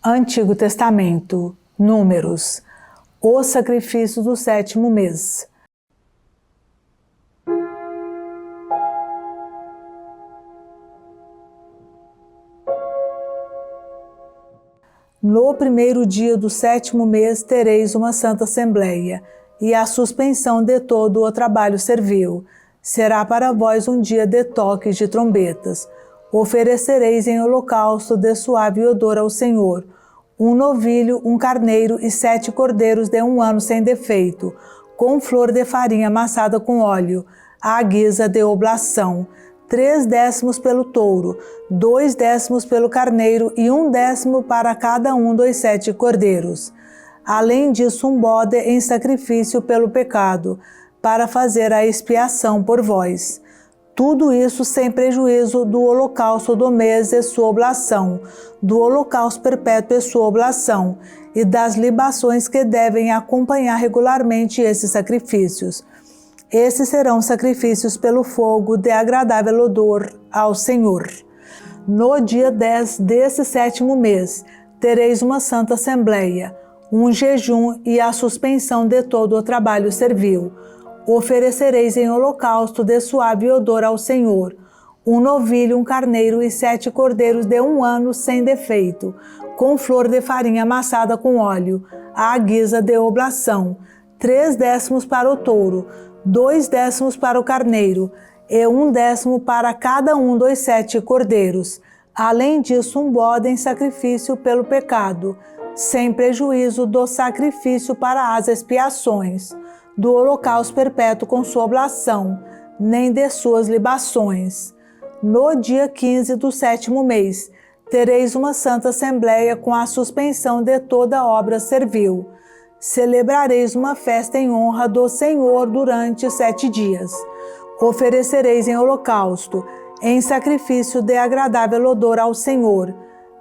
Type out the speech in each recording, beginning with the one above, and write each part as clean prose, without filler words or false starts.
Antigo Testamento, Números, o sacrifício do 7º mês. No primeiro dia do 7º mês tereis uma santa assembleia, e a suspensão de todo o trabalho servil. Será para vós um dia de toques de trombetas. Oferecereis em holocausto de suave odor ao Senhor, um novilho, um carneiro e 7 cordeiros de 1 ano sem defeito, com flor de farinha amassada com óleo, à guisa de oblação, 3 décimos pelo touro, 2 décimos pelo carneiro e 1 décimo para cada um dos 7 cordeiros. Além disso, um bode em sacrifício pelo pecado, para fazer a expiação por vós. Tudo isso sem prejuízo do holocausto do mês e sua oblação, do holocausto perpétuo e sua oblação, e das libações que devem acompanhar regularmente esses sacrifícios. Esses serão sacrifícios pelo fogo de agradável odor ao Senhor. No dia 10 desse 7º mês, tereis uma santa assembleia, um jejum e a suspensão de todo o trabalho servil. Oferecereis em holocausto de suave odor ao Senhor, um novilho, um carneiro e 7 cordeiros de 1 ano sem defeito, com flor de farinha amassada com óleo, à guisa de oblação, 3 décimos para o touro, 2 décimos para o carneiro, e 1 décimo para cada um dos 7 cordeiros. Além disso, um bode em sacrifício pelo pecado, sem prejuízo do sacrifício para as expiações, do holocausto perpétuo com sua oblação, nem de suas libações. No dia 15 do 7º mês, tereis uma santa assembleia com a suspensão de toda obra servil. Celebrareis uma festa em honra do Senhor durante 7 dias. Oferecereis em holocausto, em sacrifício de agradável odor ao Senhor,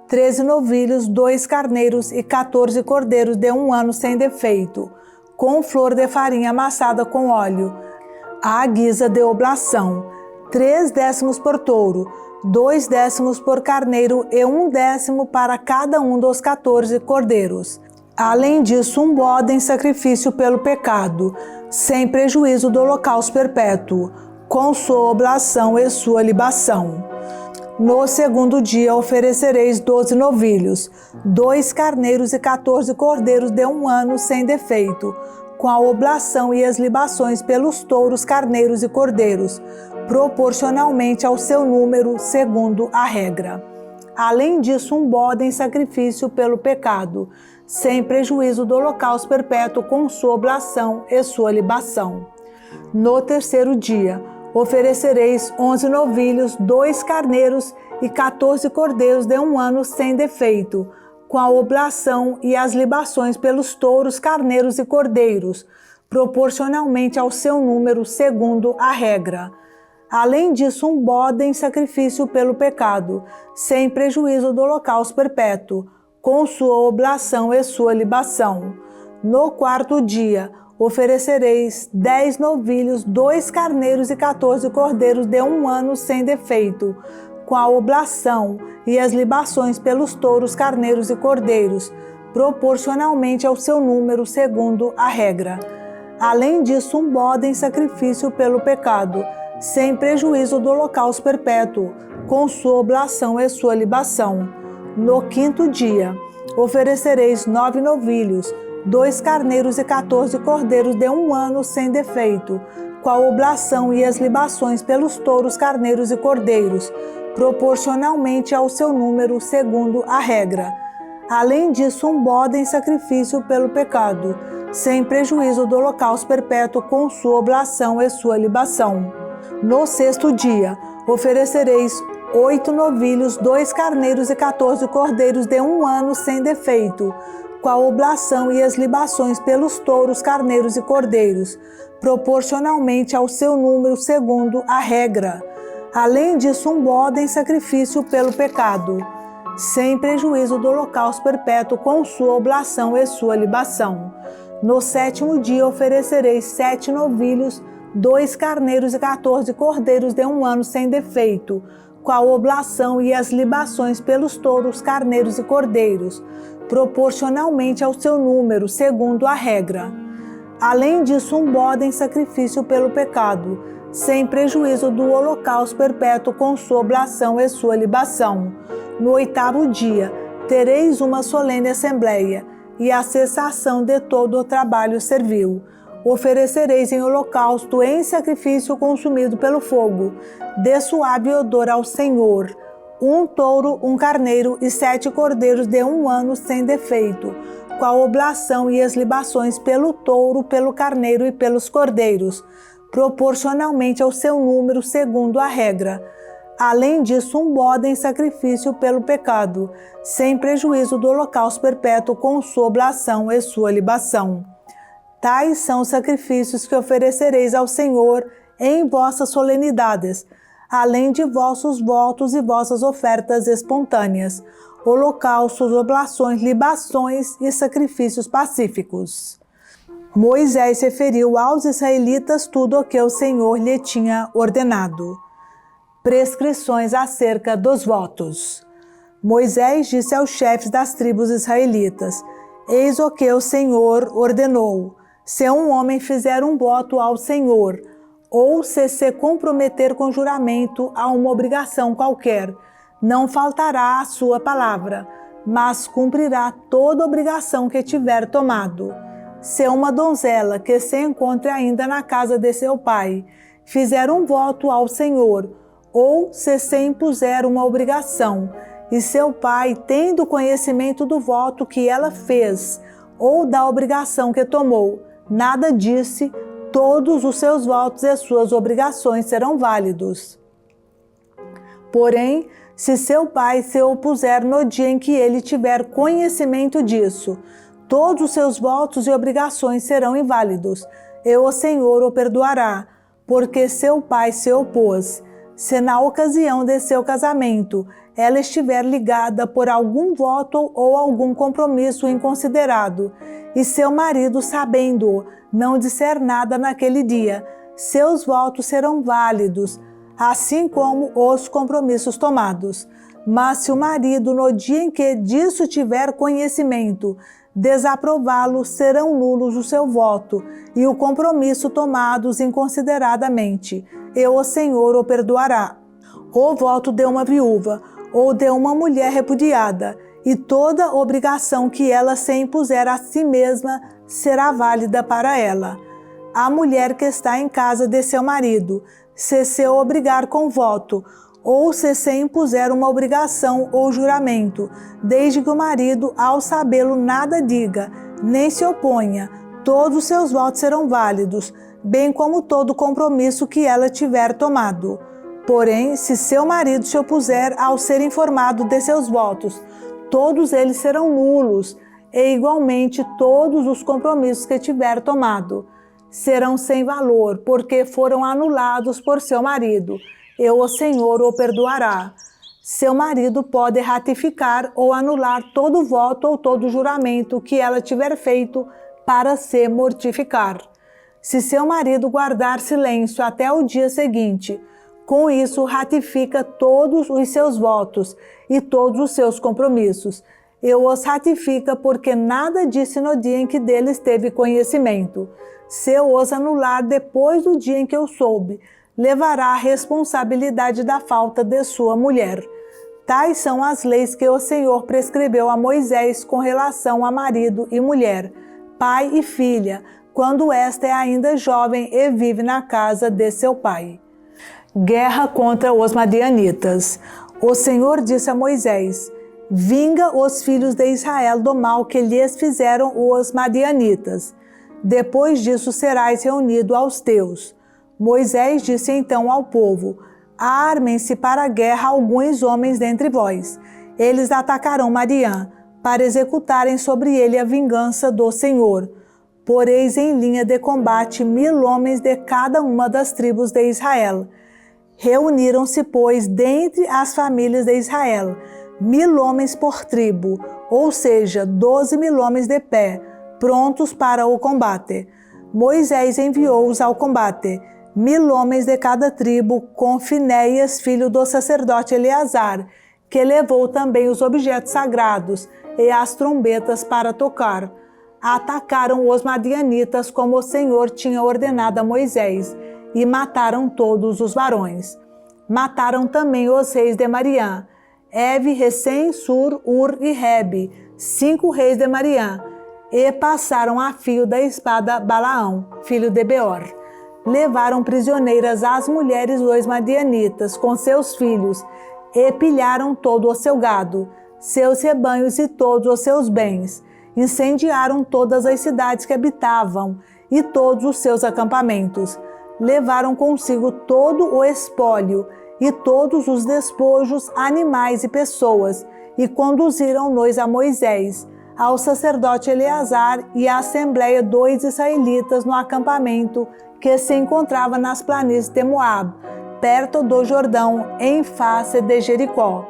13 novilhos, 2 carneiros e 14 cordeiros de 1 ano sem defeito, com flor de farinha amassada com óleo, à guisa de oblação, 3 décimos por touro, 2 décimos por carneiro e 1 décimo para cada um dos 14 cordeiros. Além disso, um bode em sacrifício pelo pecado, sem prejuízo do holocausto perpétuo, com sua oblação e sua libação. No segundo dia oferecereis 12 novilhos, 2 carneiros e 14 cordeiros de 1 ano sem defeito, com a oblação e as libações pelos touros, carneiros e cordeiros, proporcionalmente ao seu número, segundo a regra. Além disso, um bode em sacrifício pelo pecado, sem prejuízo do holocausto perpétuo com sua oblação e sua libação. No terceiro dia, oferecereis 11 novilhos, 2 carneiros e 14 cordeiros de 1 ano sem defeito, com a oblação e as libações pelos touros, carneiros e cordeiros, proporcionalmente ao seu número, segundo a regra. Além disso, um bode em sacrifício pelo pecado, sem prejuízo do holocausto perpétuo, com sua oblação e sua libação. No quarto dia, oferecereis 10 novilhos, 2 carneiros e 14 cordeiros de 1 ano sem defeito, com a oblação e as libações pelos touros, carneiros e cordeiros, proporcionalmente ao seu número, segundo a regra. Além disso, um bode em sacrifício pelo pecado, sem prejuízo do holocausto perpétuo, com sua oblação e sua libação. No quinto dia, oferecereis 9 novilhos, 2 carneiros e 14 cordeiros de 1 ano sem defeito, com a oblação e as libações pelos touros, carneiros e cordeiros, proporcionalmente ao seu número, segundo a regra. Além disso, um bode em sacrifício pelo pecado, sem prejuízo do holocausto perpétuo com sua oblação e sua libação. No sexto dia, oferecereis 8 novilhos, 2 carneiros e 14 cordeiros de 1 ano sem defeito, com a oblação e as libações pelos touros, carneiros e cordeiros, proporcionalmente ao seu número, segundo a regra. Além disso, um bode em sacrifício pelo pecado, sem prejuízo do holocausto perpétuo com sua oblação e sua libação. No sétimo dia oferecereis 7 novilhos, 2 carneiros e 14 cordeiros de 1 ano sem defeito, com a oblação e as libações pelos touros, carneiros e cordeiros, proporcionalmente ao seu número, segundo a regra. Além disso, um bode em sacrifício pelo pecado, sem prejuízo do holocausto perpétuo com sua oblação e sua libação. No 8º dia, tereis uma solene assembleia, e a cessação de todo o trabalho servil. Oferecereis em holocausto em sacrifício consumido pelo fogo, de suave odor ao Senhor, um touro, um carneiro e 7 cordeiros de 1 ano sem defeito, com a oblação e as libações pelo touro, pelo carneiro e pelos cordeiros, proporcionalmente ao seu número, segundo a regra. Além disso, um bode em sacrifício pelo pecado, sem prejuízo do holocausto perpétuo com sua oblação e sua libação. Tais são os sacrifícios que oferecereis ao Senhor em vossas solenidades, além de vossos votos e vossas ofertas espontâneas, holocaustos, oblações, libações e sacrifícios pacíficos. Moisés referiu aos israelitas tudo o que o Senhor lhe tinha ordenado. Prescrições acerca dos votos. Moisés disse aos chefes das tribos israelitas: Eis o que o Senhor ordenou. Se um homem fizer um voto ao Senhor, ou se comprometer com juramento a uma obrigação qualquer, não faltará a sua palavra, mas cumprirá toda obrigação que tiver tomado. Se uma donzela que se encontre ainda na casa de seu pai fizer um voto ao Senhor, ou se impuser uma obrigação, e seu pai, tendo conhecimento do voto que ela fez, ou da obrigação que tomou, nada disse, todos os seus votos e suas obrigações serão válidos. Porém, se seu pai se opuser no dia em que ele tiver conhecimento disso, todos os seus votos e obrigações serão inválidos, e o Senhor o perdoará, porque seu pai se opôs. Se na ocasião de seu casamento ela estiver ligada por algum voto ou algum compromisso inconsiderado, e seu marido, sabendo-o, não disser nada naquele dia, seus votos serão válidos, assim como os compromissos tomados. Mas se o marido, no dia em que disso tiver conhecimento, desaprová-lo, serão nulos o seu voto e o compromisso tomados inconsideradamente, e o Senhor o perdoará. O voto de uma viúva ou de uma mulher repudiada, e toda obrigação que ela se impuser a si mesma será válida para ela. A mulher que está em casa de seu marido, se obrigar com voto, ou se impuser uma obrigação ou juramento, desde que o marido, ao sabê-lo, nada diga, nem se oponha, todos os seus votos serão válidos, bem como todo compromisso que ela tiver tomado. Porém, se seu marido se opuser ao ser informado de seus votos, todos eles serão nulos, e igualmente todos os compromissos que tiver tomado serão sem valor, porque foram anulados por seu marido, e o Senhor o perdoará. Seu marido pode ratificar ou anular todo voto ou todo juramento que ela tiver feito para se mortificar. Se seu marido guardar silêncio até o dia seguinte, com isso ratifica todos os seus votos e todos os seus compromissos, e os ratifica porque nada disse no dia em que deles teve conhecimento. Se os anular depois do dia em que eu soube, levará a responsabilidade da falta de sua mulher. Tais são as leis que o Senhor prescreveu a Moisés com relação a marido e mulher, pai e filha, quando esta é ainda jovem e vive na casa de seu pai. Guerra contra os madianitas. O Senhor disse a Moisés: Vinga os filhos de Israel do mal que lhes fizeram os madianitas. Depois disso serás reunido aos teus. Moisés disse então ao povo: Armem-se para a guerra alguns homens dentre vós. Eles atacarão Madian, para executarem sobre ele a vingança do Senhor. Poreis em linha de combate 1000 homens de cada uma das tribos de Israel. Reuniram-se, pois, dentre as famílias de Israel, 1000 homens por tribo, ou seja, 12.000 homens de pé, prontos para o combate. Moisés enviou-os ao combate. 1000 homens de cada tribo, com Finéias, filho do sacerdote Eleazar, que levou também os objetos sagrados e as trombetas para tocar. Atacaram os madianitas como o Senhor tinha ordenado a Moisés, e mataram todos os varões. Mataram também os reis de Mariã, Eve, Recém, Sur, Ur e Rebe, 5 reis de Mariã, e passaram a fio da espada Balaão, filho de Beor. Levaram prisioneiras as mulheres dos madianitas com seus filhos, e pilharam todo o seu gado, seus rebanhos e todos os seus bens. Incendiaram todas as cidades que habitavam e todos os seus acampamentos. Levaram consigo todo o espólio e todos os despojos, animais e pessoas, e conduziram-nos a Moisés, ao sacerdote Eleazar e à assembleia dos israelitas no acampamento que se encontrava nas planícies de Moabe, perto do Jordão, em face de Jericó.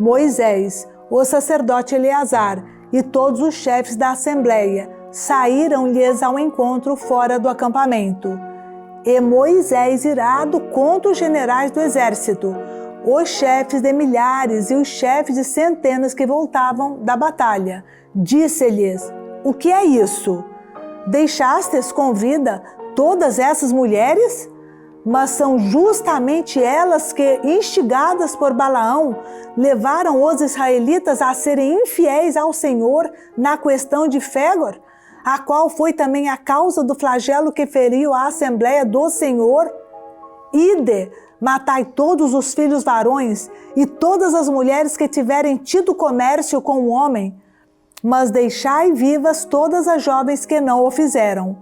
Moisés, o sacerdote Eleazar e todos os chefes da assembleia saíram-lhes ao encontro fora do acampamento. E Moisés, irado contra os generais do exército, os chefes de milhares e os chefes de centenas que voltavam da batalha, disse-lhes: o que é isso? Deixastes com vida todas essas mulheres? Mas são justamente elas que, instigadas por Balaão, levaram os israelitas a serem infiéis ao Senhor na questão de Fégor, a qual foi também a causa do flagelo que feriu a Assembleia do Senhor. Ide, matai todos os filhos varões e todas as mulheres que tiverem tido comércio com o homem, mas deixai vivas todas as jovens que não o fizeram.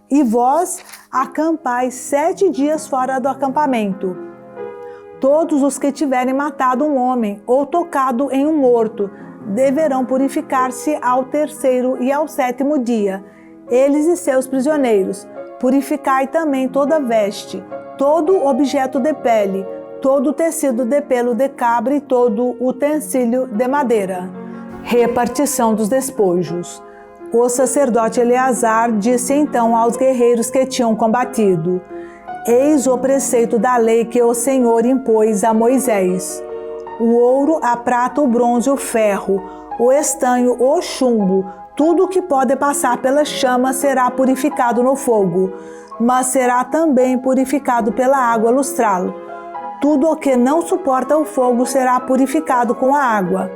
E vós acampais 7 dias fora do acampamento. Todos os que tiverem matado um homem ou tocado em um morto deverão purificar-se ao 3º e ao 7º dia, eles e seus prisioneiros. Purificai também toda veste, todo objeto de pele, todo tecido de pelo de cabra e todo utensílio de madeira. Repartição dos despojos. O sacerdote Eleazar disse então aos guerreiros que tinham combatido: eis o preceito da lei que o Senhor impôs a Moisés. O ouro, a prata, o bronze, o ferro, o estanho, o chumbo, tudo o que pode passar pela chama será purificado no fogo, mas será também purificado pela água lustral. Tudo o que não suporta o fogo será purificado com a água.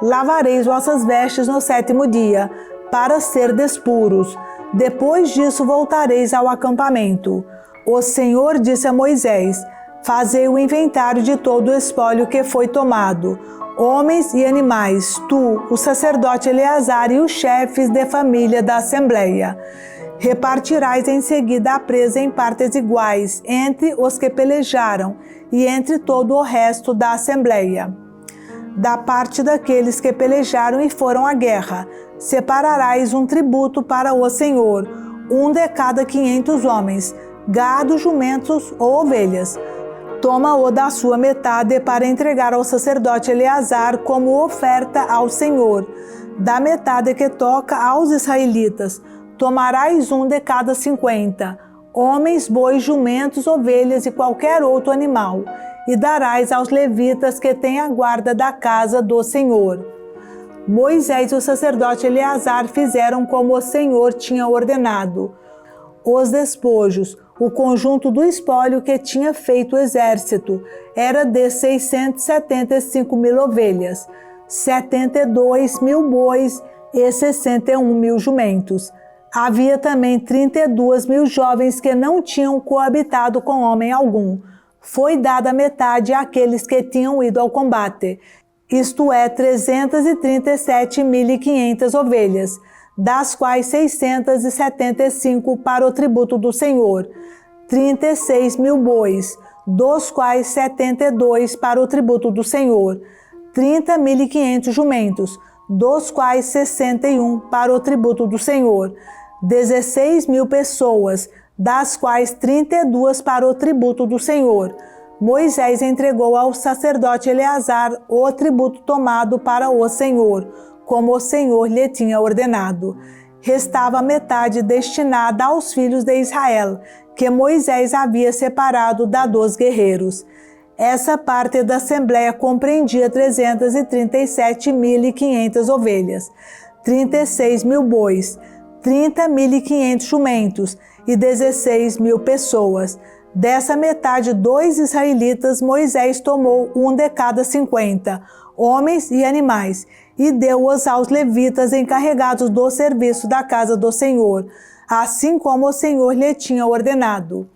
Lavareis vossas vestes no 7º dia, para ser despuros. Depois disso voltareis ao acampamento. O Senhor disse a Moisés: fazei o inventário de todo o espólio que foi tomado, homens e animais, tu, o sacerdote Eleazar e os chefes de família da Assembleia. Repartirás em seguida a presa em partes iguais entre os que pelejaram e entre todo o resto da Assembleia. Da parte daqueles que pelejaram e foram à guerra, separarás um tributo para o Senhor, um de cada 500 homens, gado, jumentos ou ovelhas. Toma-o da sua metade para entregar ao sacerdote Eleazar como oferta ao Senhor. Da metade que toca aos israelitas, tomarás um de cada 50, homens, bois, jumentos, ovelhas e qualquer outro animal, e darás aos levitas que têm a guarda da casa do Senhor. Moisés e o sacerdote Eleazar fizeram como o Senhor tinha ordenado. Os despojos, o conjunto do espólio que tinha feito o exército, era de 675.000 ovelhas, 72.000 bois e 61.000 jumentos. Havia também 32.000 jovens que não tinham coabitado com homem algum. Foi dada metade àqueles que tinham ido ao combate, isto é, 337.500 ovelhas, das quais 675 para o tributo do Senhor, 36.000 bois, dos quais 72 para o tributo do Senhor, 30.500 jumentos, dos quais 61 para o tributo do Senhor, 16.000 pessoas, das quais 32 para o tributo do Senhor. Moisés entregou ao sacerdote Eleazar o tributo tomado para o Senhor, como o Senhor lhe tinha ordenado. Restava a metade destinada aos filhos de Israel, que Moisés havia separado dos guerreiros. Essa parte da assembleia compreendia 337.500 ovelhas, 36.000 bois, 30.500 jumentos e 16.000 pessoas. Dessa metade, 2 israelitas, Moisés tomou um de cada 50, homens e animais, e deu-os aos levitas encarregados do serviço da casa do Senhor, assim como o Senhor lhe tinha ordenado.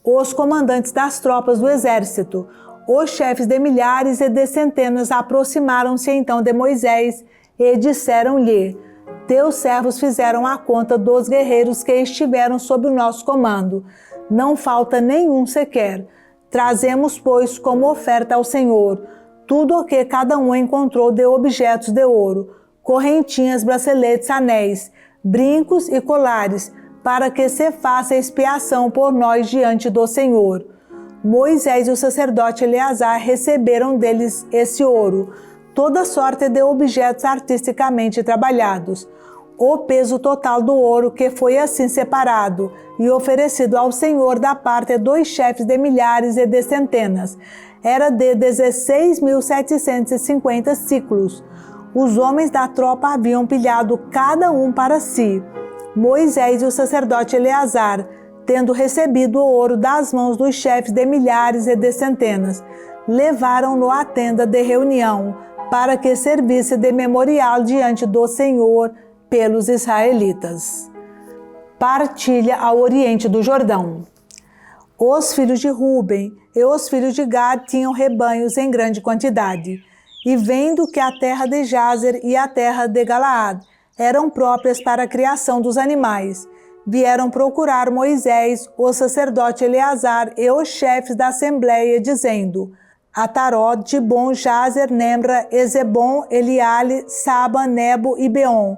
Os comandantes das tropas do exército, os chefes de milhares e de centenas aproximaram-se então de Moisés e disseram-lhe: Teus servos fizeram a conta dos guerreiros que estiveram sob o nosso comando. Não falta nenhum sequer. Trazemos, pois, como oferta ao Senhor tudo o que cada um encontrou de objetos de ouro, correntinhas, braceletes, anéis, brincos e colares, para que se faça expiação por nós diante do Senhor. Moisés e o sacerdote Eleazar receberam deles esse ouro, toda sorte de objetos artisticamente trabalhados. O peso total do ouro que foi assim separado e oferecido ao Senhor da parte dos chefes de milhares e de centenas era de 16.750 ciclos. Os homens da tropa haviam pilhado cada um para si. Moisés e o sacerdote Eleazar, tendo recebido o ouro das mãos dos chefes de milhares e de centenas, levaram-no à tenda de reunião, para que servisse de memorial diante do Senhor pelos israelitas. Partilha ao oriente do Jordão. Os filhos de Ruben e os filhos de Gad tinham rebanhos em grande quantidade, e vendo que a terra de Jazer e a terra de Galaad eram próprias para a criação dos animais, vieram procurar Moisés, o sacerdote Eleazar e os chefes da assembleia, dizendo: Atarot, Dibon, Jazer, Nemra, Ezebom, Eliale, Saba, Nebo e Beon,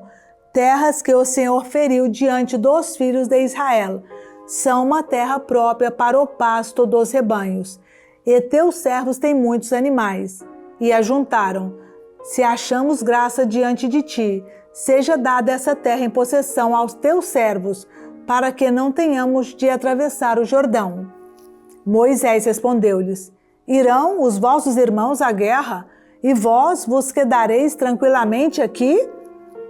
terras que o Senhor feriu diante dos filhos de Israel, são uma terra própria para o pasto dos rebanhos. E teus servos têm muitos animais. E ajuntaram: Se achamos graça diante de ti, seja dada essa terra em possessão aos teus servos, para que não tenhamos de atravessar o Jordão. Moisés respondeu-lhes: Irão os vossos irmãos à guerra, e vós vos quedareis tranquilamente aqui?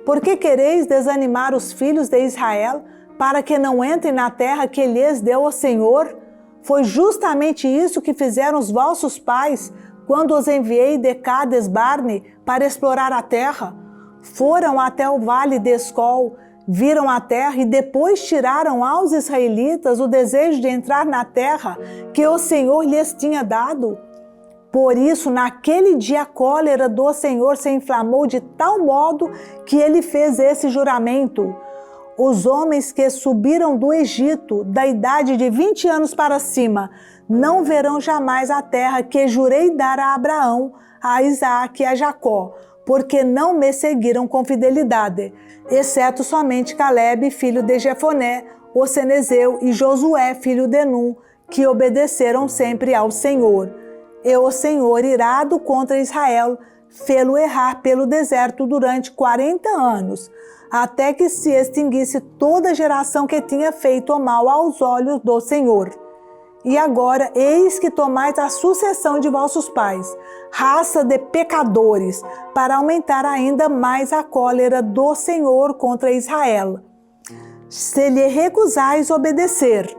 Por que quereis desanimar os filhos de Israel, para que não entrem na terra que lhes deu o Senhor? Foi justamente isso que fizeram os vossos pais, quando os enviei de Cades Barne para explorar a terra. Foram até o vale de Escol, viram a terra e depois tiraram aos israelitas o desejo de entrar na terra que o Senhor lhes tinha dado. Por isso, naquele dia, a cólera do Senhor se inflamou de tal modo que ele fez esse juramento: os homens que subiram do Egito, da idade de 20 anos para cima, não verão jamais a terra que jurei dar a Abraão, a Isaque e a Jacó, porque não me seguiram com fidelidade, exceto somente Calebe, filho de Jefoné, o Cenezeu, e Josué, filho de Nun, que obedeceram sempre ao Senhor. E o Senhor, irado contra Israel, fê-lo errar pelo deserto durante 40 anos, até que se extinguisse toda a geração que tinha feito o mal aos olhos do Senhor. E agora, eis que tomais a sucessão de vossos pais, raça de pecadores, para aumentar ainda mais a cólera do Senhor contra Israel. Se lhe recusais obedecer,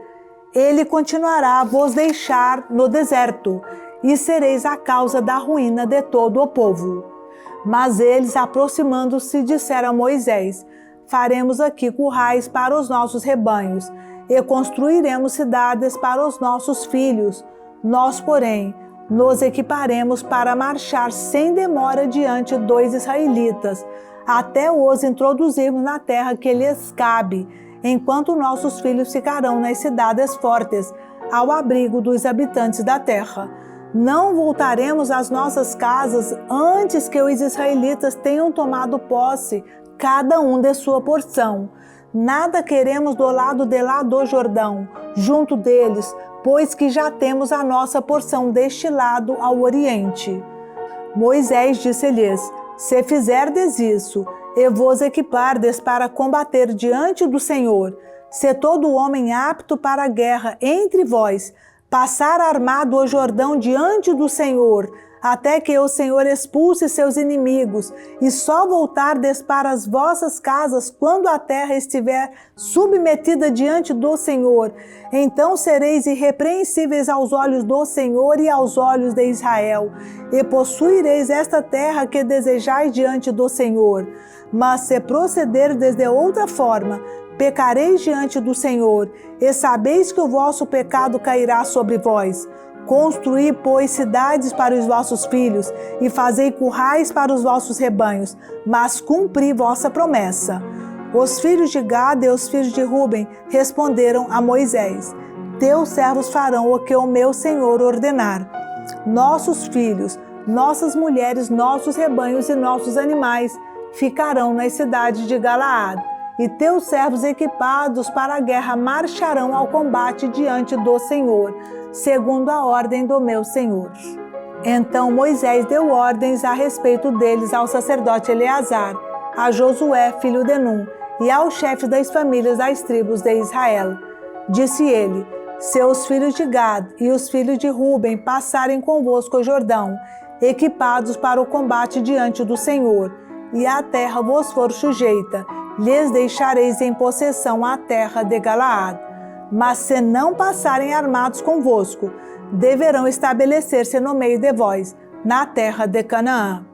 ele continuará a vos deixar no deserto, e sereis a causa da ruína de todo o povo. Mas eles, aproximando-se, disseram a Moisés: Faremos aqui currais para os nossos rebanhos, e construiremos cidades para os nossos filhos. Nós, porém, nos equiparemos para marchar sem demora diante dos israelitas, até os introduzirmos na terra que lhes cabe, enquanto nossos filhos ficarão nas cidades fortes, ao abrigo dos habitantes da terra. Não voltaremos às nossas casas antes que os israelitas tenham tomado posse, cada um de sua porção. Nada queremos do lado de lá do Jordão, junto deles, pois que já temos a nossa porção deste lado ao oriente. Moisés disse-lhes: Se fizerdes isso, e vos equipardes para combater diante do Senhor, se todo homem apto para a guerra entre vós passar armado o Jordão diante do Senhor, até que o Senhor expulse seus inimigos, e só voltardes para as vossas casas quando a terra estiver submetida diante do Senhor, então sereis irrepreensíveis aos olhos do Senhor e aos olhos de Israel, e possuireis esta terra que desejais diante do Senhor. Mas se procederdes de outra forma, pecareis diante do Senhor, e sabeis que o vosso pecado cairá sobre vós. Construí, pois, cidades para os vossos filhos, e fazei currais para os vossos rebanhos, mas cumpri vossa promessa. Os filhos de Gad e os filhos de Ruben responderam a Moisés: Teus servos farão o que o meu Senhor ordenar. Nossos filhos, nossas mulheres, nossos rebanhos e nossos animais ficarão nas cidades de Galaad, e teus servos equipados para a guerra marcharão ao combate diante do Senhor, segundo a ordem do meu Senhor. Então Moisés deu ordens a respeito deles ao sacerdote Eleazar, a Josué, filho de Num, e aos chefes das famílias das tribos de Israel. Disse ele: Se os filhos de Gad e os filhos de Ruben passarem convosco o Jordão, equipados para o combate diante do Senhor, e a terra vos for sujeita, lhes deixareis em possessão a terra de Galaad. Mas se não passarem armados convosco, deverão estabelecer-se no meio de vós, na terra de Canaã.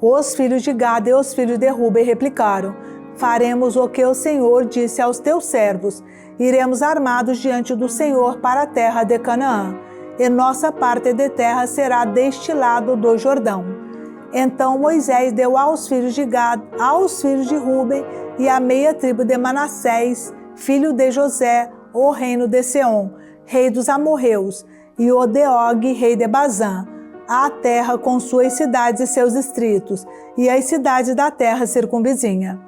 Os filhos de Gad e os filhos de Ruben replicaram: Faremos o que o Senhor disse aos teus servos. Iremos armados diante do Senhor para a terra de Canaã, e nossa parte de terra será deste lado do Jordão. Então Moisés deu aos filhos de Gad, aos filhos de Ruben e à meia tribo de Manassés, filho de José, o reino de Seom, rei dos amorreus, e o de Og, rei de Bazã, a terra com suas cidades e seus distritos, e as cidades da terra circunvizinha.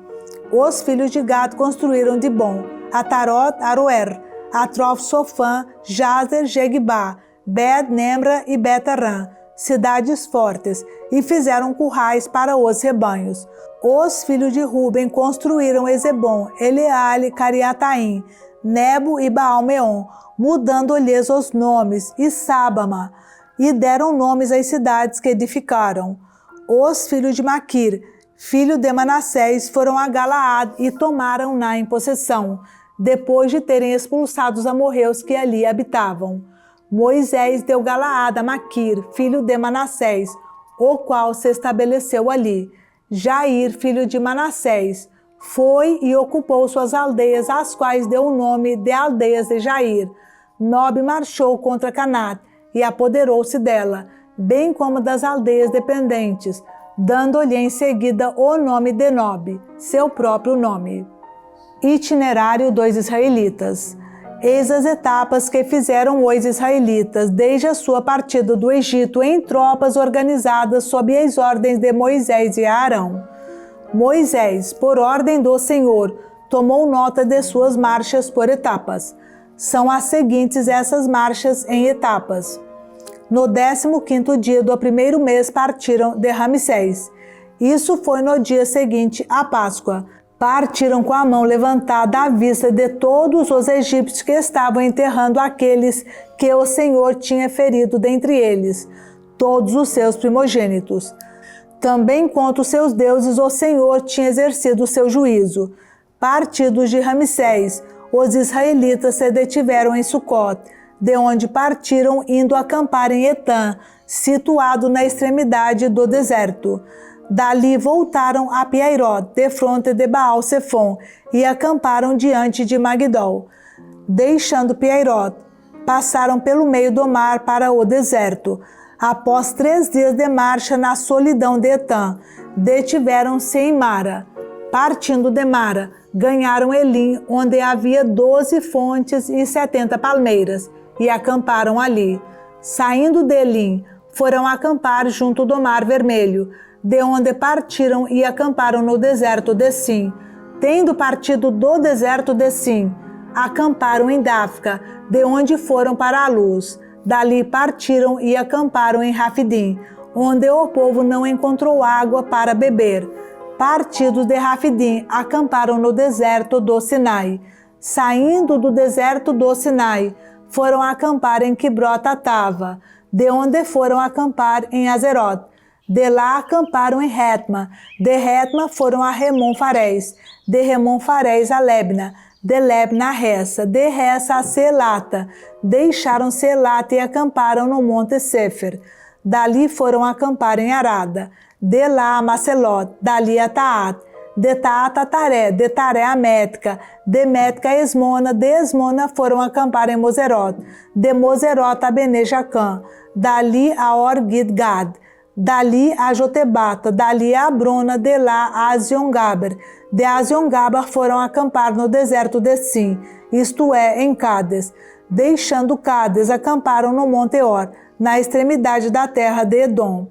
Os filhos de Gad construíram Dibon, Atarot, Aroer, Atrof, Sofã, Jazer, Jegbá, Bet-Nemra e Bet-Arã, cidades fortes, e fizeram currais para os rebanhos. Os filhos de Ruben construíram Ezebom, Eleale, Cariataim, Nebo e Baal-Meon, mudando-lhes os nomes, e Sábama, e deram nomes às cidades que edificaram. Os filhos de Maquir, filho de Manassés, foram a Galaad e tomaram-na em possessão, depois de terem expulsado os amorreus que ali habitavam. Moisés deu Galaad a Maquir, filho de Manassés, o qual se estabeleceu ali. Jair, filho de Manassés, foi e ocupou suas aldeias, às quais deu o nome de aldeias de Jair. Nob marchou contra Canat e apoderou-se dela, bem como das aldeias dependentes, dando-lhe em seguida o nome de Nob, seu próprio nome. Itinerário dos israelitas. Eis as etapas que fizeram os israelitas desde a sua partida do Egito em tropas organizadas sob as ordens de Moisés e Arão. Moisés, por ordem do Senhor, tomou nota de suas marchas por etapas. São as seguintes essas marchas em etapas. No 15º dia do primeiro mês partiram de Ramsés. Isso foi no dia seguinte à Páscoa. Partiram com a mão levantada à vista de todos os egípcios que estavam enterrando aqueles que o Senhor tinha ferido dentre eles, todos os seus primogênitos. Também contra os seus deuses o Senhor tinha exercido o seu juízo. Partidos de Ramsés, os israelitas se detiveram em Sucote, de onde partiram indo acampar em Etã, situado na extremidade do deserto. Dali voltaram a Piairot, defronte de Baal-Sefom, e acamparam diante de Magdol. Deixando Piairot, passaram pelo meio do mar para o deserto. Após 3 dias de marcha na solidão de Etã, detiveram-se em Mara. Partindo de Mara, ganharam Elim, onde havia 12 fontes e 70 palmeiras, e acamparam ali. Saindo de Elim, foram acampar junto do Mar Vermelho, de onde partiram e acamparam no deserto de Sim. Tendo partido do deserto de Sim, acamparam em Dáfica, de onde foram para a luz. Dali partiram e acamparam em Rafidim, onde o povo não encontrou água para beber. Partidos de Rafidim, acamparam no deserto do Sinai. saindo do deserto do Sinai, foram acampar em Quibrot-Atava, de onde foram acampar em Azerote. De lá acamparam em Retma, de Retma foram a Remon-Farés, de Remon-Farés a Lebna, de Lebna a Ressa, de Ressa a Selata. Deixaram Selata e acamparam no monte Sefer. Dali foram acampar em Arada, de lá a Macelot, dali a Taat, de Taat a Taré, de Taré a Mética, de Mética a Esmona, de Esmona foram acampar em Moserot, de Moserot a Bene-Jacã, dali a Or-Gid-Gad, dali a Jotebata, dali a Abrona, de lá a Azion-Gaber, de Azion-Gaber foram acampar no deserto de Sim, isto é, em Cádes. Deixando Cádes, acamparam no Monte Or, na extremidade da terra de Edom.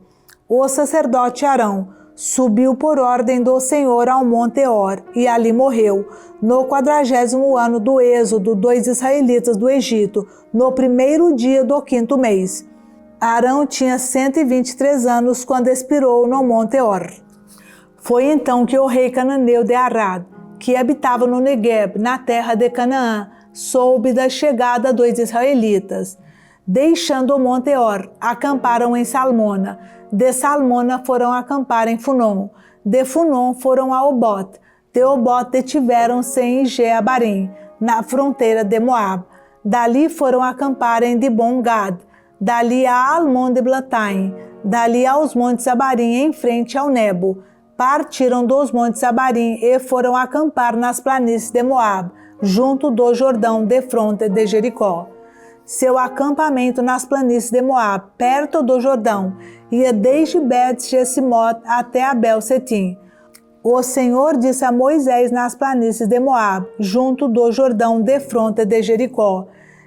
O sacerdote Arão subiu por ordem do Senhor ao Monte Or, e ali morreu, no 40º ano do êxodo dos israelitas do Egito, no 1º dia do 5º mês. Arão tinha 123 anos quando expirou no Monte Or. Foi então que o rei cananeu de Arad, que habitava no Negueb, na terra de Canaã, soube da chegada dos israelitas. Deixando o Monte Or, acamparam em Salmona. De Salmona foram acampar em Funom. De Funom foram a Obote. De Obote detiveram-se em Jeabarim, na fronteira de Moab. Dali foram acampar em Dibon-Gad. Dali a Almon de Blataim. Dali aos montes Abarim, em frente ao Nebo. Partiram dos montes Abarim e foram acampar nas planícies de Moab, junto do Jordão, de fronte de Jericó. Seu acampamento nas planícies de Moab, perto do Jordão, ia desde Bet-Jessimot até Abel-Setim. O Senhor disse a Moisés nas planícies de Moab, junto do Jordão, de fronte de Jericó: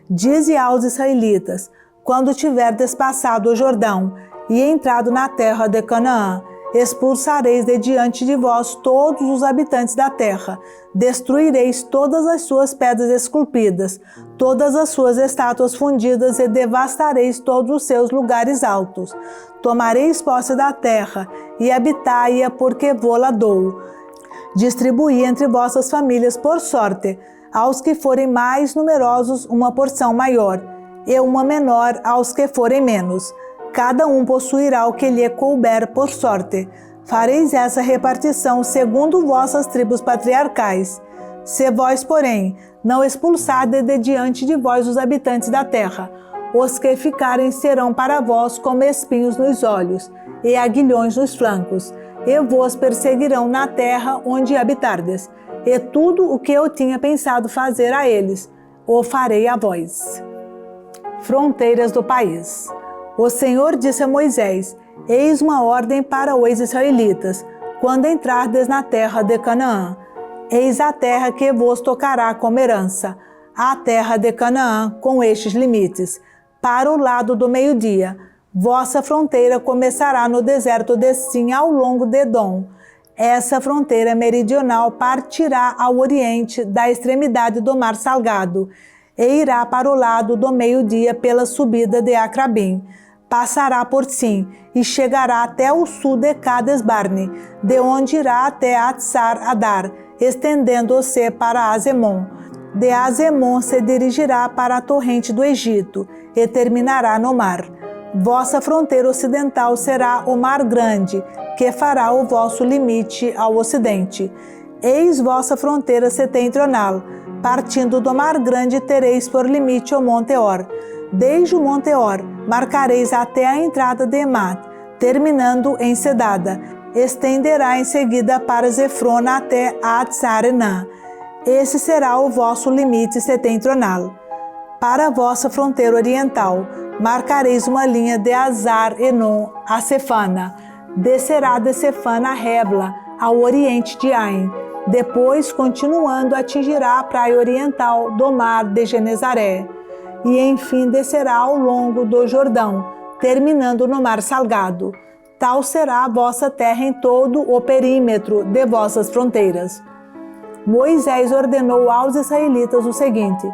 dize aos israelitas, quando tiverdes passado o Jordão e entrado na terra de Canaã, expulsareis de diante de vós todos os habitantes da terra, destruireis todas as suas pedras esculpidas, todas as suas estátuas fundidas e devastareis todos os seus lugares altos. Tomareis posse da terra e habitai-a, porque vô-la dou. Distribuí entre vossas famílias por sorte, aos que forem mais numerosos uma porção maior, e uma menor aos que forem menos. Cada um possuirá o que lhe couber por sorte. Fareis essa repartição segundo vossas tribos patriarcais. Se vós, porém, não expulsardes de diante de vós os habitantes da terra, os que ficarem serão para vós como espinhos nos olhos e aguilhões nos flancos, e vos perseguirão na terra onde habitardes. E tudo o que eu tinha pensado fazer a eles, o farei a vós. Fronteiras do país. O Senhor disse a Moisés: eis uma ordem para os israelitas, quando entrardes na terra de Canaã. Eis a terra que vos tocará como herança, a terra de Canaã, com estes limites. Para o lado do meio-dia, vossa fronteira começará no deserto de Sim, ao longo de Edom. Essa fronteira meridional partirá ao oriente da extremidade do Mar Salgado, e irá para o lado do meio-dia pela subida de Acrabim. Passará por Sim e chegará até o sul de Cades-Barne, de onde irá até Atsar-Adar, estendendo-se para Azemon. De Azemon se dirigirá para a torrente do Egito e terminará no mar. Vossa fronteira ocidental será o Mar Grande, que fará o vosso limite ao ocidente. Eis vossa fronteira setentrional. Partindo do Mar Grande, tereis por limite o Monte Or. Desde o Monte Or, marcareis até a entrada de Emat, terminando em Cedada. Estenderá em seguida para Zefrona até Atzar-Enã. Esse será o vosso limite setentrional. Para a vossa fronteira oriental, marcareis uma linha de Azar-Enon a Cefana. Descerá de Cefana a Rebla, ao oriente de Ain. Depois, continuando, atingirá a praia oriental do mar de Genezaré. E, enfim, descerá ao longo do Jordão, terminando no Mar Salgado. Tal será a vossa terra em todo o perímetro de vossas fronteiras. Moisés ordenou aos israelitas o seguinte: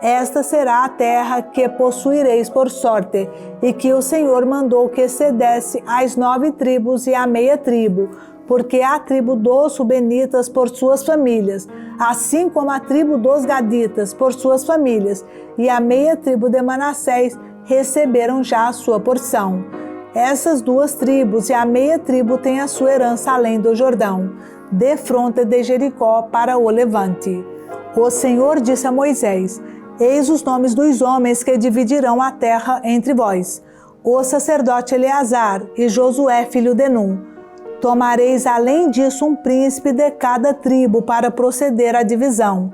esta será a terra que possuireis por sorte, e que o Senhor mandou que cedesse às 9 tribos e à meia tribo, porque a tribo dos Rubenitas por suas famílias, assim como a tribo dos Gaditas por suas famílias, e a meia tribo de Manassés receberam já a sua porção. Essas duas tribos e a meia tribo têm a sua herança além do Jordão, de fronte de Jericó para o levante. O Senhor disse a Moisés: Eis os nomes dos homens que dividirão a terra entre vós: o sacerdote Eleazar e Josué filho de Num. Tomareis além disso um príncipe de cada tribo para proceder à divisão.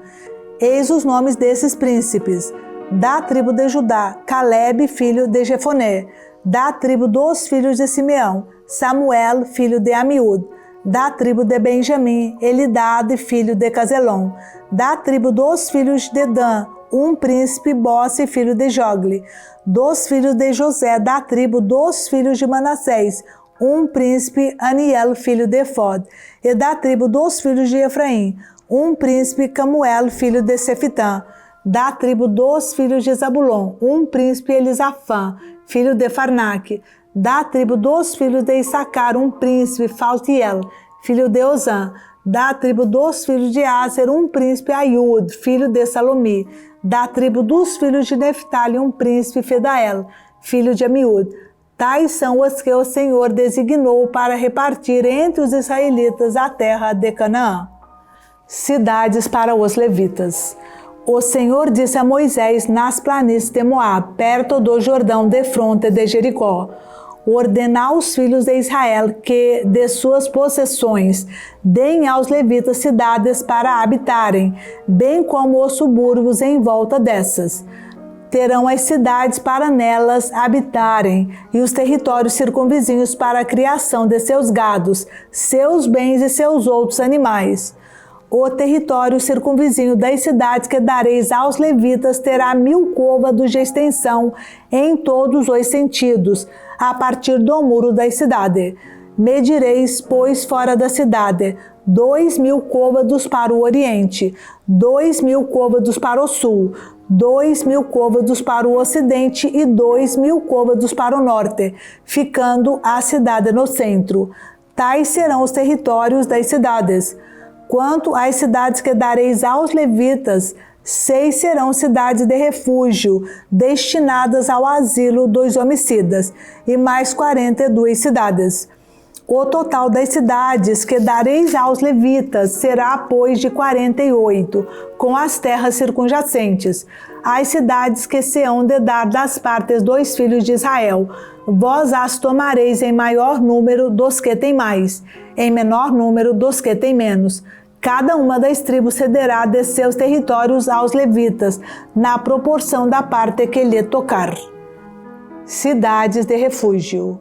Eis os nomes desses príncipes: da tribo de Judá, Calebe filho de Jefoné; da tribo dos filhos de Simeão, Samuel filho de Amiúd; da tribo de Benjamim, Elidade filho de Cazelom; da tribo dos filhos de Dan, um príncipe, Bosse filho de Jogli; dos filhos de José, da tribo dos filhos de Manassés, um príncipe, Aniel filho de Efod; e da tribo dos filhos de Efraim, um príncipe, Camuel filho de Sefitã; da tribo dos filhos de Zabulon, um príncipe, Elisafã filho de Farnaque; da tribo dos filhos de Issacar, um príncipe, Faltiel filho de Ozã; da tribo dos filhos de Aser, um príncipe, Aiúd filho de Salomi; da tribo dos filhos de Neftali, um príncipe, Fedael filho de Amiúd. Tais são os que o Senhor designou para repartir entre os israelitas a terra de Canaã. Cidades para os levitas. O Senhor disse a Moisés nas planícies de Moab, perto do Jordão, defronte de Jericó: ordenar aos filhos de Israel que, de suas possessões, deem aos levitas cidades para habitarem, bem como os subúrbios em volta dessas. Terão as cidades para nelas habitarem, e os territórios circunvizinhos para a criação de seus gados, seus bens e seus outros animais. O território circunvizinho das cidades que dareis aos levitas terá 1000 côvados de extensão em todos os sentidos, a partir do muro da cidade. Medireis, pois, fora da cidade, 2000 côvados para o oriente, 2000 côvados para o sul, 2000 côvados para o ocidente e 2000 côvados para o norte, ficando a cidade no centro. Tais serão os territórios das cidades. Quanto às cidades que dareis aos levitas, 6 serão cidades de refúgio, destinadas ao asilo dos homicidas, e mais 42 cidades. O total das cidades que dareis aos levitas será, pois, de 48, com as terras circunjacentes, as cidades que se hão de dar das partes dos filhos de Israel. Vós as tomareis em maior número dos que têm mais, em menor número dos que têm menos. Cada uma das tribos cederá de seus territórios aos levitas, na proporção da parte que lhe tocar. Cidades de refúgio.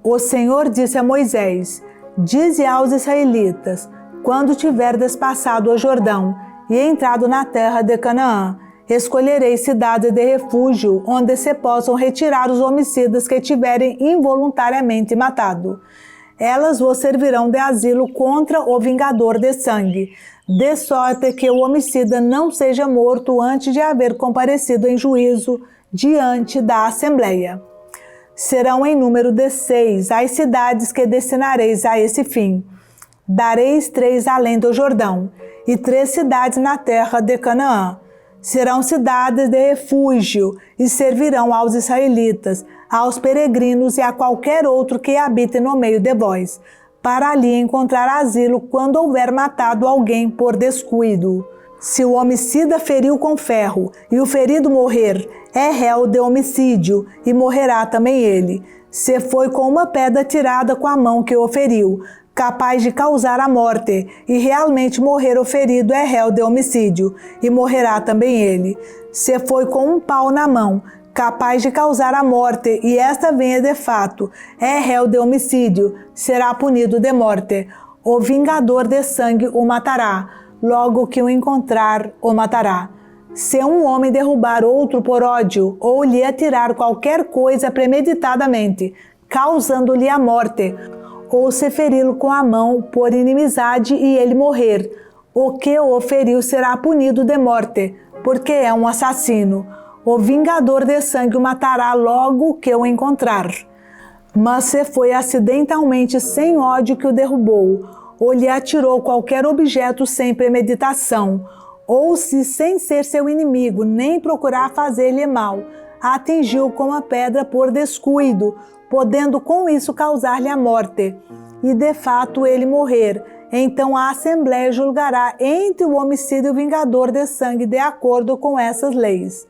O Senhor disse a Moisés: dize aos israelitas: quando tiverdes passado o Jordão e entrado na terra de Canaã, escolhereis cidades de refúgio, onde se possam retirar os homicidas que tiverem involuntariamente matado. Elas vos servirão de asilo contra o vingador de sangue, de sorte que o homicida não seja morto antes de haver comparecido em juízo diante da Assembleia. Serão em número de 6 as cidades que destinareis a esse fim. Dareis 3 além do Jordão, e 3 cidades na terra de Canaã. Serão cidades de refúgio, e servirão aos israelitas, aos peregrinos e a qualquer outro que habite no meio de vós, para ali encontrar asilo quando houver matado alguém por descuido. Se o homicida feriu com ferro e o ferido morrer, é réu de homicídio, e morrerá também ele. Se foi com uma pedra tirada com a mão que o feriu, capaz de causar a morte, e realmente morrer o ferido, é réu de homicídio, e morrerá também ele. Se foi com um pau na mão, capaz de causar a morte, e esta venha de fato, é réu de homicídio, será punido de morte. O vingador de sangue o matará, logo que o encontrar, o matará. Se um homem derrubar outro por ódio, ou lhe atirar qualquer coisa premeditadamente, causando-lhe a morte, ou se feri-lo com a mão por inimizade e ele morrer, o que o feriu será punido de morte, porque é um assassino. O vingador de sangue o matará logo que o encontrar. Mas se foi acidentalmente sem ódio que o derrubou, ou lhe atirou qualquer objeto sem premeditação, ou se sem ser seu inimigo, nem procurar fazer-lhe mal, atingiu com a pedra por descuido, podendo com isso causar-lhe a morte, e de fato ele morrer, então a Assembleia julgará entre o homicida e o vingador de sangue de acordo com essas leis.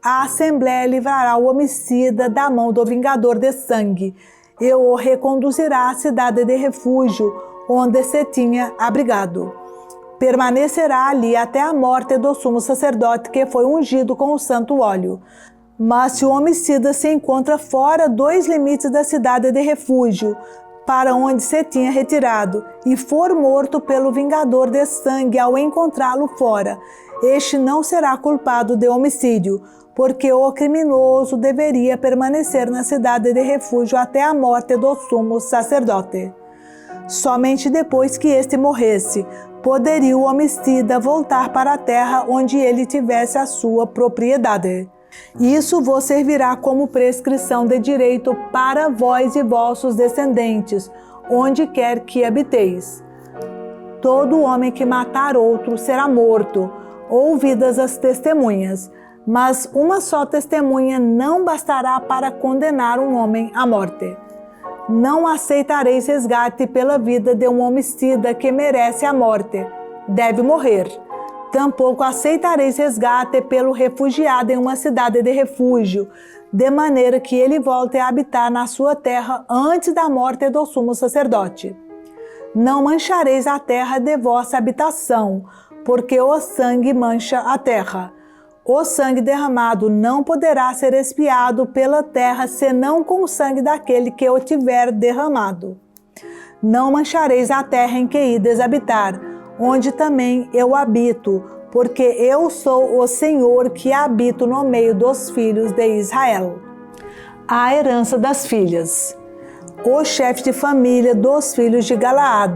A Assembleia livrará o homicida da mão do vingador de sangue e o reconduzirá à cidade de refúgio, onde se tinha abrigado. Permanecerá ali até a morte do sumo sacerdote que foi ungido com o santo óleo. Mas se o homicida se encontra fora dos limites da cidade de refúgio, para onde se tinha retirado, e for morto pelo vingador de sangue ao encontrá-lo fora, este não será culpado de homicídio, porque o criminoso deveria permanecer na cidade de refúgio até a morte do sumo sacerdote. Somente depois que este morresse, poderia o homicida voltar para a terra onde ele tivesse a sua propriedade. Isso vos servirá como prescrição de direito para vós e vossos descendentes, onde quer que habiteis. Todo homem que matar outro será morto, ouvidas as testemunhas, mas uma só testemunha não bastará para condenar um homem à morte. Não aceitareis resgate pela vida de um homicida que merece a morte, deve morrer. Tampouco aceitareis resgate pelo refugiado em uma cidade de refúgio, de maneira que ele volte a habitar na sua terra antes da morte do sumo sacerdote. Não manchareis a terra de vossa habitação, porque o sangue mancha a terra. O sangue derramado não poderá ser expiado pela terra, senão com o sangue daquele que o tiver derramado. Não manchareis a terra em que ides habitar, onde também eu habito, porque eu sou o Senhor que habito no meio dos filhos de Israel. A herança das filhas. O chefe de família dos filhos de Galaad,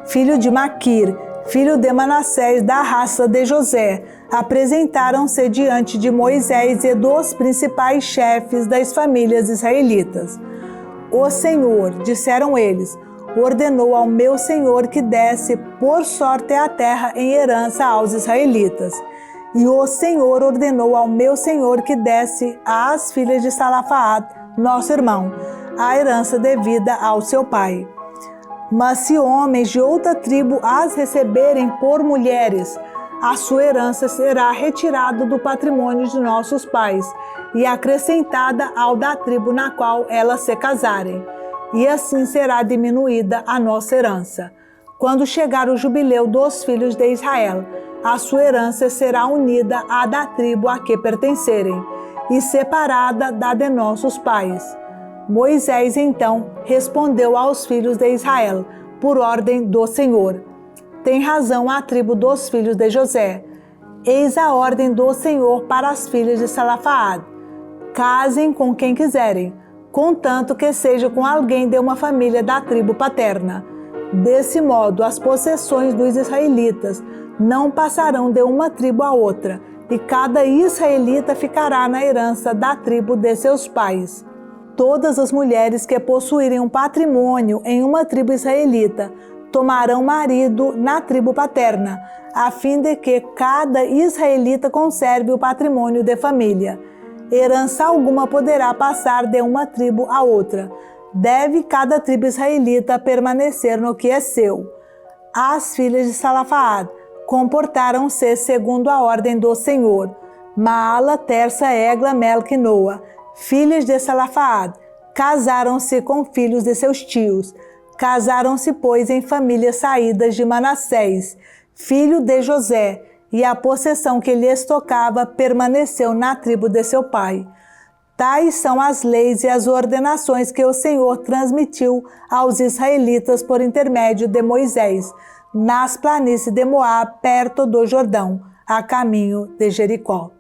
filho de Maquir, filho de Manassés da raça de José, apresentaram-se diante de Moisés e dos principais chefes das famílias israelitas. O Senhor, disseram eles, ordenou ao meu senhor que desse por sorte a terra em herança aos israelitas. E o Senhor ordenou ao meu senhor que desse às filhas de Salafaat, nosso irmão, a herança devida ao seu pai. Mas se homens de outra tribo as receberem por mulheres, a sua herança será retirada do patrimônio de nossos pais e acrescentada ao da tribo na qual elas se casarem. E assim será diminuída a nossa herança. Quando chegar o jubileu dos filhos de Israel, a sua herança será unida à da tribo a que pertencerem, e separada da de nossos pais. Moisés, então, respondeu aos filhos de Israel, por ordem do Senhor: tem razão a tribo dos filhos de José. Eis a ordem do Senhor para as filhas de Salafaat: casem com quem quiserem, contanto que seja com alguém de uma família da tribo paterna. Desse modo, as possessões dos israelitas não passarão de uma tribo a outra, e cada israelita ficará na herança da tribo de seus pais. Todas as mulheres que possuírem um patrimônio em uma tribo israelita tomarão marido na tribo paterna, a fim de que cada israelita conserve o patrimônio de família. Herança alguma poderá passar de uma tribo a outra. Deve cada tribo israelita permanecer no que é seu. As filhas de Salafaat comportaram-se segundo a ordem do Senhor. Maala, Tersa, Egla, Melque e Noa, filhas de Salafaat, casaram-se com filhos de seus tios. Casaram-se, pois, em famílias saídas de Manassés, filho de José, e a possessão que lhes tocava permaneceu na tribo de seu pai. Tais são as leis e as ordenações que o Senhor transmitiu aos israelitas por intermédio de Moisés, nas planícies de Moab, perto do Jordão, a caminho de Jericó.